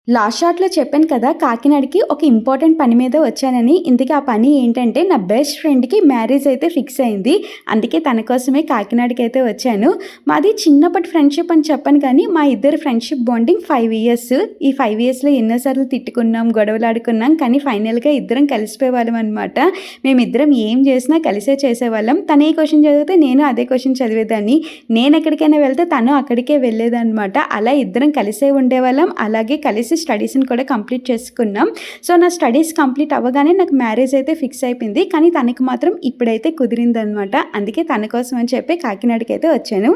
Last షాట్‌లో చెప్పాను కదా! కాకినాడకి ఒక ఇంపార్టెంట్ పని మీద వచ్చానని. ఇంతకీ ఆ పని ఏంటంటే, నా బెస్ట్ ఫ్రెండ్‌కి మ్యారేజ్ అయితే ఫిక్స్ అయింది. అందుకే తన కోసమే కాకినాడకైతే వచ్చాను. మాది చిన్నప్పటి ఫ్రెండ్‌షిప్ అని చెప్పను కానీ, మా ఇద్దరి ఫ్రెండ్‌షిప్ బాండింగ్ 5 ఇయర్స్. ఈ 5 ఇయర్స్‌లో ఎన్నో సార్లు తిట్టుకున్నాం, గొడవలాడుకున్నాం. కానీ ఫైనల్‌గా ఇద్దరం కలిసిపోయేవాళ్ళం అనమాట. మేమిద్దరం ఏం చేసినా కలిసే చేసేవాళ్ళం. తను ఏ క్వెషన్ చదివితే నేను అదే క్వెషన్ చదివేదాన్ని. నేనెక్కడికైనా వెళ్తే తను అక్కడికే వెళ్ళేదనమాట. అలా ఇద్దరం కలిసే ఉండేవాళ్ళం. అలాగే కలిసి స్టడీస్‌ని కూడా కంప్లీట్ చేసుకున్నాం. సో, నా స్టడీస్ కంప్లీట్ అవ్వగానే నాకు మ్యారేజ్ అయితే ఫిక్స్ అయిపోయింది. కానీ తనకి మాత్రం ఇప్పుడైతే కుదిరిందనమాట. అందుకే తన కోసం అని చెప్పి కాకినాడకైతే వచ్చాను.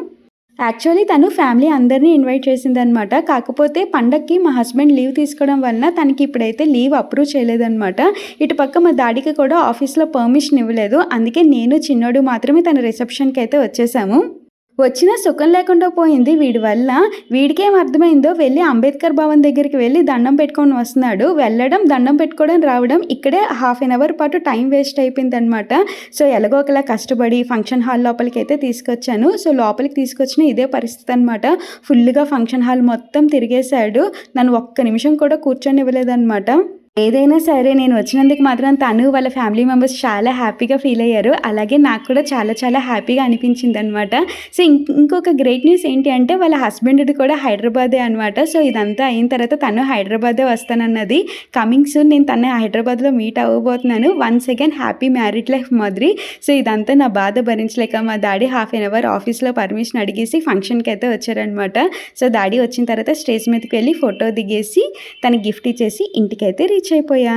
యాక్చువల్లీ తను ఫ్యామిలీ అందరిని ఇన్వైట్ చేసిందనమాట. కాకపోతే పండక్కి మా హస్బెండ్ లీవ్ తీసుకోవడం వలన తనకి ఇప్పుడైతే లీవ్ అప్రూవ్ చేయలేదనమాట. ఇటుపక్క మా డాడీకి కూడా ఆఫీస్‌లో పర్మిషన్ ఇవ్వలేదు. అందుకే నేను, చిన్నోడు మాత్రమే తన రిసెప్షన్‌కైతే వచ్చేసాము. వచ్చినా సుఖం లేకుండా పోయింది వీడి వల్ల. వీడికేం అర్థమైందో వెళ్ళి అంబేద్కర్ భవన్ దగ్గరికి వెళ్ళి దండం పెట్టుకొని వస్తున్నాడు. వెళ్ళడం, దండం పెట్టుకోవడం, రావడం ఇక్కడే హాఫ్ ఎన్ అవర్ పాటు టైం వేస్ట్ అయిపోయిందనమాట. సో, ఎలాగో ఒకలా కష్టపడి ఫంక్షన్ హాల్ లోపలికైతే తీసుకొచ్చాను. సో, లోపలికి తీసుకొచ్చిన ఇదే పరిస్థితి అనమాట. ఫుల్‌గా ఫంక్షన్ హాల్ మొత్తం తిరిగేశాడు. నన్ను ఒక్క నిమిషం కూడా కూర్చొనివ్వలేదనమాట. ఏదైనా సరే నేను వచ్చినందుకు మాత్రం తను, వాళ్ళ ఫ్యామిలీ మెంబర్స్ చాలా హ్యాపీగా ఫీల్ అయ్యారు. అలాగే నాకు కూడా చాలా చాలా హ్యాపీగా అనిపించిందనమాట. సో, ఇంకొక గ్రేట్ న్యూస్ ఏంటి అంటే వాళ్ళ హస్బెండ్‌ది కూడా హైదరాబాదే అనమాట. సో, ఇదంతా అయిన తర్వాత తను హైదరాబాదే వస్తానన్నది. కమింగ్ సూన్ నేను తనని హైదరాబాద్‌లో మీట్ అవ్వబోతున్నాను. Once again happy married life మాదిరి. సో, ఇదంతా నా బాధ భరించలేక మా డాడీ హాఫ్ ఎన్ అవర్ ఆఫీస్‌లో పర్మిషన్ అడిగేసి ఫంక్షన్‌కైతే వచ్చారనమాట. సో, డాడీ వచ్చిన తర్వాత స్టేజ్ మీదకి వెళ్ళి ఫోటో దిగేసి తనకి గిఫ్ట్ ఇచ్చేసి ఇంటికైతే రీచ్ అయిపోయా.